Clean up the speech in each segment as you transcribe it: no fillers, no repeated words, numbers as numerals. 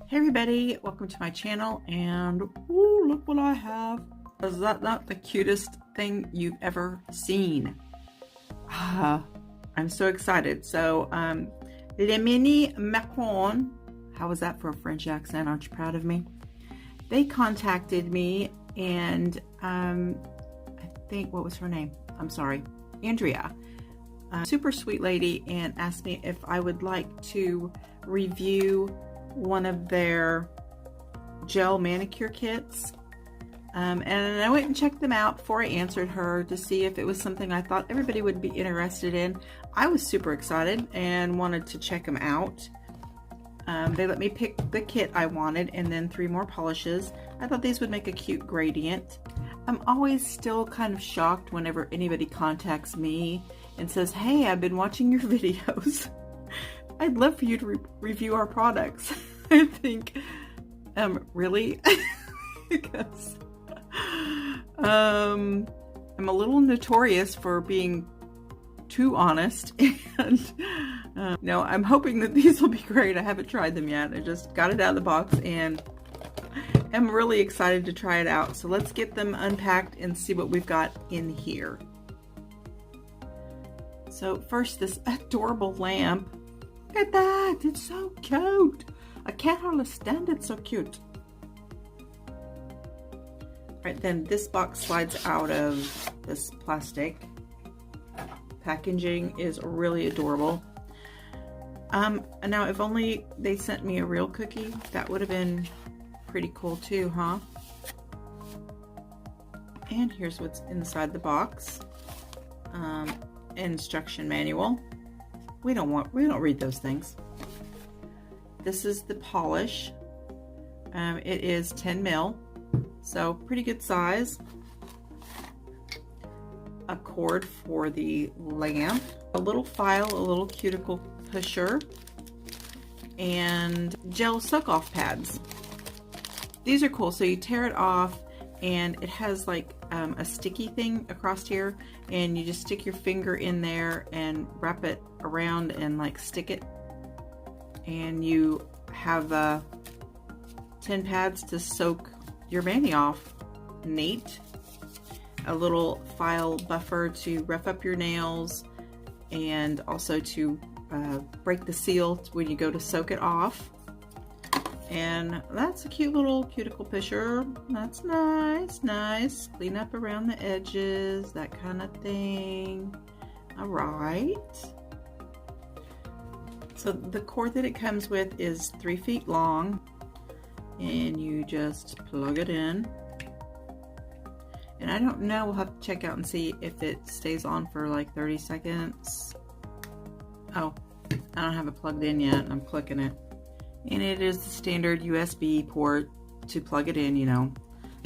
Hey everybody, welcome to my channel, and ooh, look what I have. Is that not the cutest thing you've ever seen? I'm so excited. So, Le Mini Macaron, how was that for a French accent? Aren't you proud of me? They contacted me, and I think, what was her name? I'm sorry, Andrea. Super sweet lady, and asked me if I would like to review one of their gel manicure kits, and I went and checked them out before I answered her to see if it was something I thought everybody would be interested in. I was super excited and wanted to check them out. They let me pick the kit I wanted and then 3 more polishes. I thought these would make a cute gradient. I'm always still kind of shocked whenever anybody contacts me and says, hey, I've been watching your videos. I'd love for you to review our products. I think, really? Because I'm a little notorious for being too honest, and no, I'm hoping that these will be great. I haven't tried them yet. I just got it out of the box and I'm really excited to try it out. So let's get them unpacked and see what we've got in here. So first, this adorable lamp. Look at that, it's so cute. I can't hardly stand it, so cute. Right, then this box slides out of this plastic. Packaging is really adorable. Now if only they sent me a real cookie, that would have been pretty cool too, huh? And here's what's inside the box. Instruction manual. We don't read those things. This is the polish. It is 10 mil, so pretty good size. A cord for the lamp, a little file, a little cuticle pusher, and gel soak off pads. These are cool. So you tear it off and it has like a sticky thing across here, and you just stick your finger in there and wrap it around and like stick it, and you have 10 pads to soak your mani off. Neat. A little file buffer to rough up your nails, and also to break the seal when you go to soak it off. And that's a cute little cuticle pusher. That's nice. Clean up around the edges, that kind of thing. All right. So the cord that it comes with is 3 feet long, and you just plug it in. And I don't know, we'll have to check out and see if it stays on for like 30 seconds. Oh, I don't have it plugged in yet. I'm clicking it. And it is the standard USB port to plug it in, you know.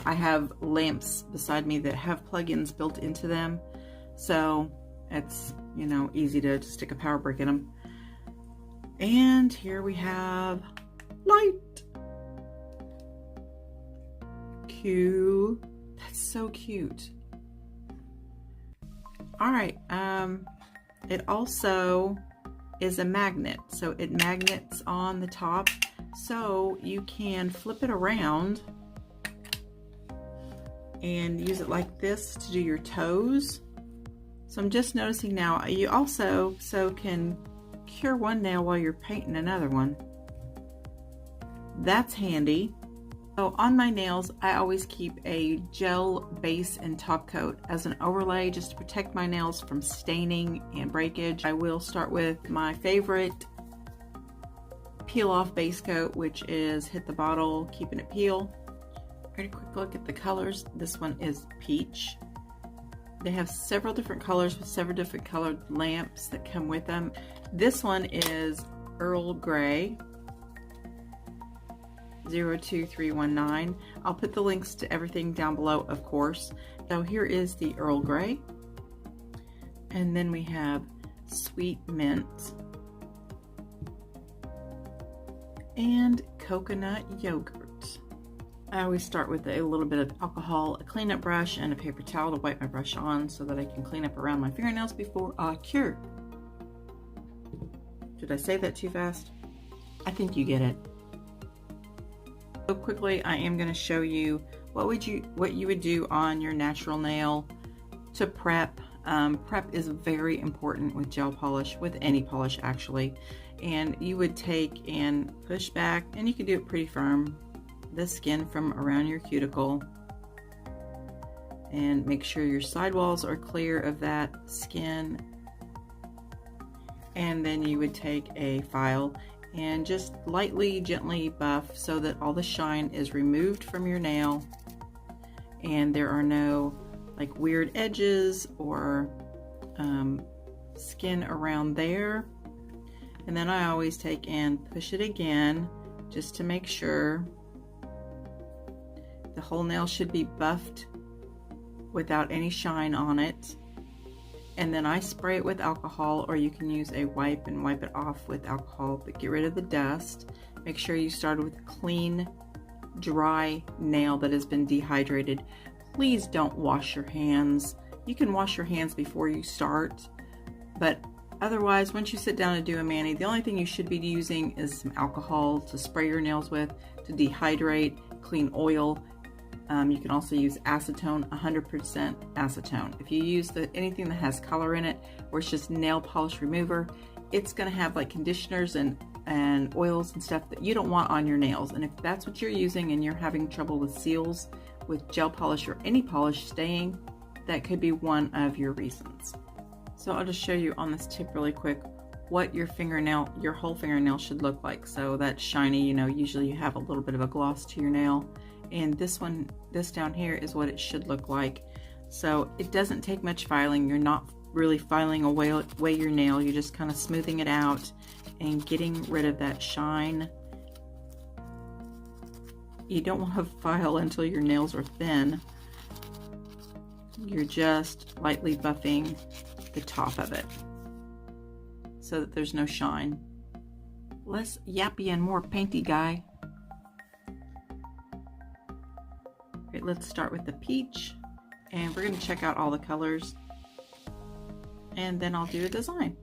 I have lamps beside me that have plugins built into them, so it's, you know, easy to just stick a power brick in them. And here we have light. Cute. That's so cute. All right. It also is a magnet, so it magnets on the top, so you can flip it around and use it like this to do your toes. So I'm just noticing now, you also can cure one nail while you're painting another one. That's handy. So on my nails, I always keep a gel base and top coat as an overlay, just to protect my nails from staining and breakage. I will start with my favorite peel off base coat, which is Hit the Bottle Keeping It Peel. Very quick look at the colors. This one is peach. They have several different colors with several different colored lamps that come with them. This one is Earl Grey. 02319. I'll put the links to everything down below, of course. So here is the Earl Grey, and then we have Sweet Mint and Coconut Yogurt. I always start with a little bit of alcohol, a cleanup brush, and a paper towel to wipe my brush on so that I can clean up around my fingernails before I cure. Did I say that too fast? I think you get it. So quickly, I am going to show you what you would do on your natural nail to prep. Prep is very important with gel polish, with any polish actually. And you would take and push back, and you can do it pretty firm, the skin from around your cuticle, and make sure your sidewalls are clear of that skin. And then you would take a file and just lightly, gently buff so that all the shine is removed from your nail and there are no like weird edges or skin around there. And then I always take and push it again just to make sure. The whole nail should be buffed without any shine on it. And then I spray it with alcohol, or you can use a wipe and wipe it off with alcohol, but get rid of the dust. Make sure you start with a clean, dry nail that has been dehydrated. Please don't wash your hands. You can wash your hands before you start, but otherwise, once you sit down to do a mani, the only thing you should be using is some alcohol to spray your nails with, to dehydrate, clean oil. You can also use acetone, 100% acetone. If you use anything that has color in it, or it's just nail polish remover, it's going to have like conditioners and oils and stuff that you don't want on your nails. And if that's what you're using and you're having trouble with seals, with gel polish or any polish staying, that could be one of your reasons. So I'll just show you on this tip really quick what your whole fingernail should look like. So that's shiny, you know, usually you have a little bit of a gloss to your nail. And this down here is what it should look like. So it doesn't take much filing. You're not really filing away your nail. You're just kind of smoothing it out and getting rid of that shine. You don't want to file until your nails are thin. You're just lightly buffing the top of it so that there's no shine. Less yappy and more painty, guy. Okay, let's start with the peach, and we're going to check out all the colors, and then I'll do a design.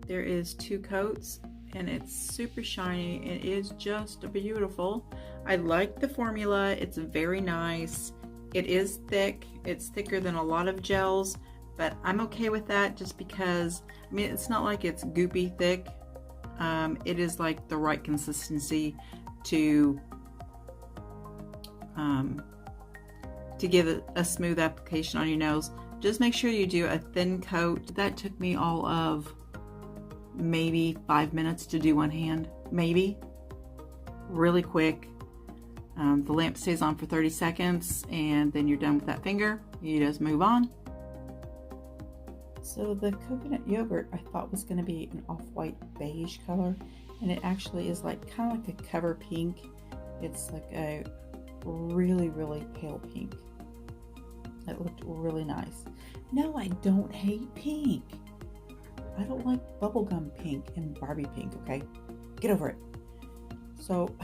There is 2 coats, and it's super shiny. It is just beautiful. I like the formula. It's very nice. It is thick. It's thicker than a lot of gels, but I'm okay with that just because, I mean, it's not like it's goopy thick. It is like the right consistency to give it a smooth application on your nose. Just make sure you do a thin coat. That took me all of maybe 5 minutes to do one hand, maybe. Really quick. The lamp stays on for 30 seconds and then you're done with that finger. You just move on. So the coconut yogurt I thought was going to be an off-white beige color, and it actually is like kind of like a cover pink. It's like a really, really pale pink. It looked really nice. No, I don't hate pink. I don't like bubblegum pink and Barbie pink, okay? Get over it. So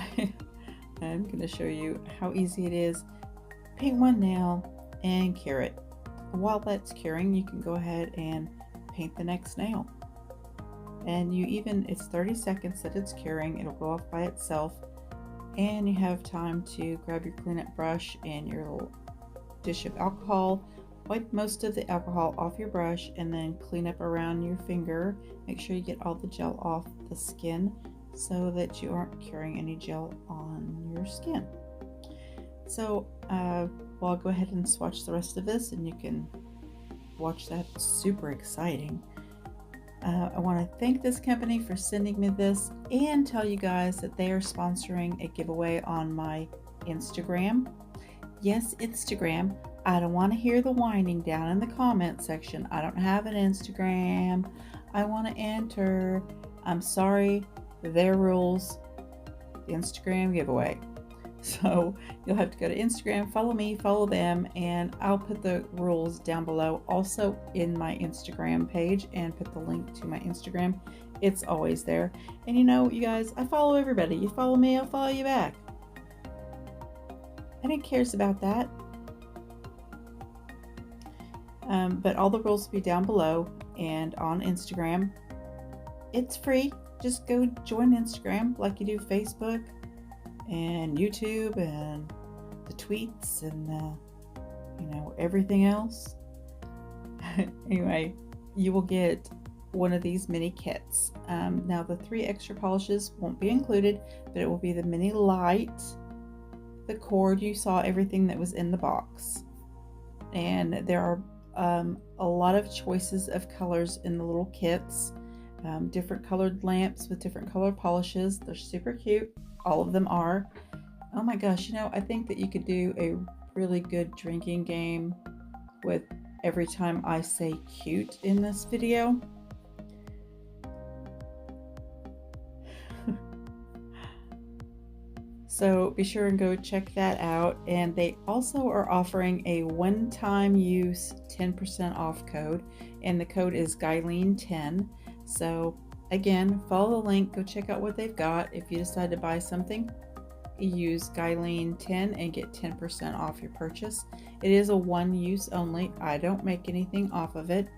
I'm going to show you how easy it is. Paint one nail and cure it. While that's curing, you can go ahead and paint the next nail. And it's 30 seconds that it's curing. It'll go off by itself. And you have time to grab your cleanup brush and your little dish of alcohol. Wipe most of the alcohol off your brush and then clean up around your finger. Make sure you get all the gel off the skin so that you aren't curing any gel on your skin. So I'll go ahead and swatch the rest of this and you can watch that. Super exciting. I want to thank this company for sending me this and tell you guys that they are sponsoring a giveaway on my Instagram. Yes, Instagram. I don't want to hear the whining down in the comment section. I don't have an Instagram. I want to enter. I'm sorry. Their rules. The Instagram giveaway. So you'll have to go to Instagram, follow me, follow them, and I'll put the rules down below also in my Instagram page and put the link to my Instagram. It's always there. And you know, you guys, I follow everybody. You follow me, I'll follow you back. And who cares about that? But all the rules will be down below and on Instagram. it's free. Just go join Instagram like you do Facebook and YouTube and the tweets and you know, everything else. Anyway, you will get one of these mini kits. Now the 3 extra polishes won't be included, but it will be the mini light, the cord. You saw everything that was in the box, and there are a lot of choices of colors in the little kits. Different colored lamps with different color polishes. They're super cute. All of them are. Oh my gosh, you know, I think that you could do a really good drinking game with every time I say cute in this video. So be sure and go check that out. And they also are offering a one-time use 10% off code, and the code is Guyleen10. So again, follow the link, go check out what they've got. If you decide to buy something, use Guyleen10 and get 10% off your purchase. It is a one use only. I don't make anything off of it,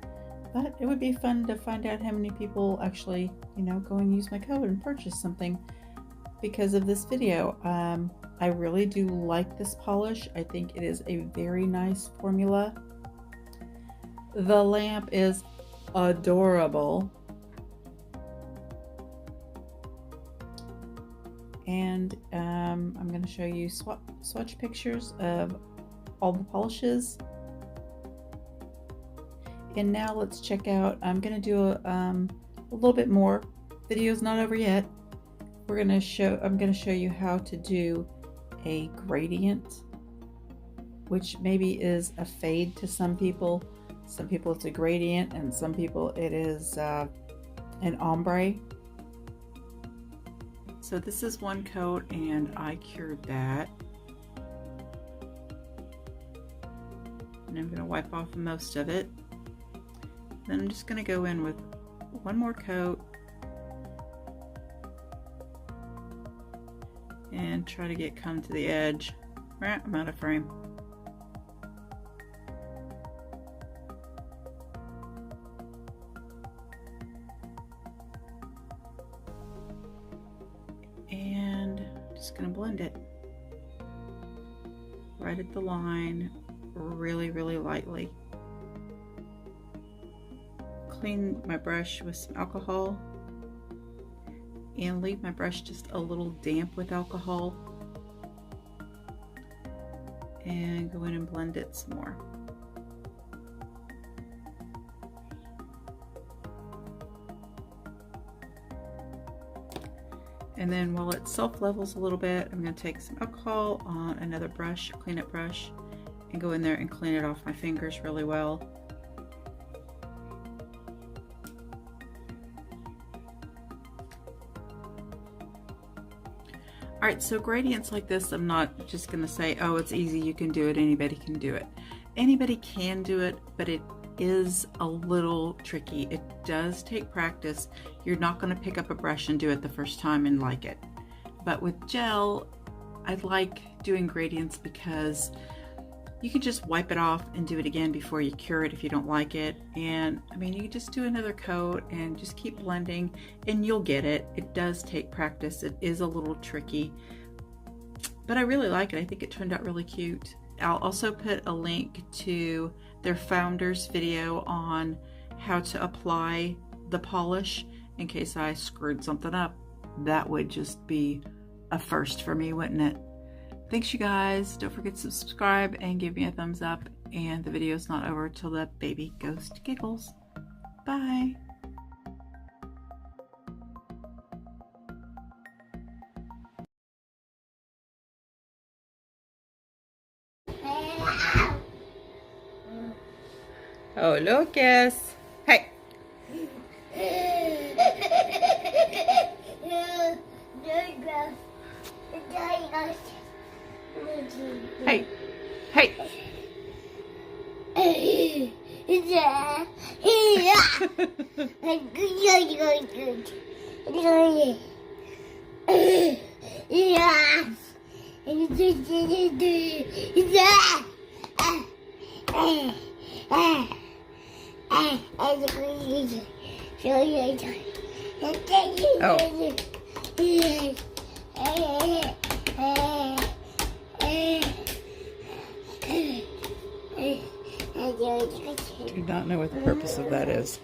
but it would be fun to find out how many people actually, you know, go and use my code and purchase something because of this video. I really do like this polish. I think it is a very nice formula. The lamp is adorable. And I'm going to show you swatch pictures of all the polishes. And now let's check out, I'm going to do a little bit more. Video's not over yet. I'm going to show you how to do a gradient, which maybe is a fade to some people. Some people it's a gradient, and some people it is an ombre. So this is one coat, and I cured that. And I'm going to wipe off most of it. Then I'm just going to go in with one more coat and try to come to the edge. Right, I'm out of frame. And just gonna blend it right at the line, really, really lightly. Clean my brush with some alcohol and leave my brush just a little damp with alcohol, and go in and blend it some more. And then while it self-levels a little bit, I'm going to take some alcohol on another brush, a cleanup brush, and go in there and clean it off my fingers really well. Alright, so gradients like this, I'm not just going to say, oh, it's easy, you can do it, anybody can do it. Anybody can do it, but it is a little tricky. It does take practice. You're not going to pick up a brush and do it the first time and like it. But with gel, I like doing gradients because you can just wipe it off and do it again before you cure it if you don't like it. And I mean, you just do another coat and just keep blending and you'll get it. It does take practice. It is a little tricky, but I really like it. I think it turned out really cute. I'll also put a link to their founder's video on how to apply the polish in case I screwed something up. That would just be a first for me, wouldn't it? Thanks, you guys. Don't forget to subscribe and give me a thumbs up. And the video's not over till the baby goes to giggles. Bye. Oh, Lucas. Hey. Hey. Hey. Oh. Do not know what the purpose of that is.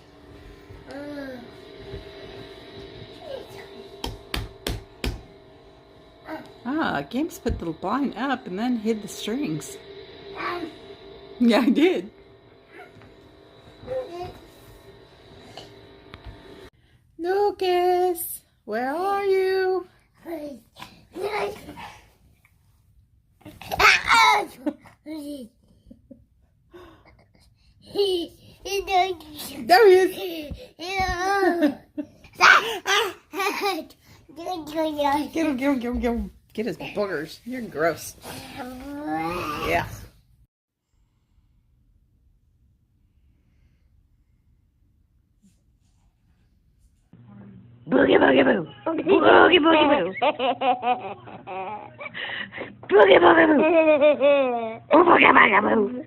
Ah, Games put the line up and then hid the strings. Yeah, I did. Lucas, where are you? There he is. Get him. Get his boogers. You're gross. Yeah. Boogie boogie boo. Boogie boogie boo. Boogie boogie boo. Boogie boogie boo.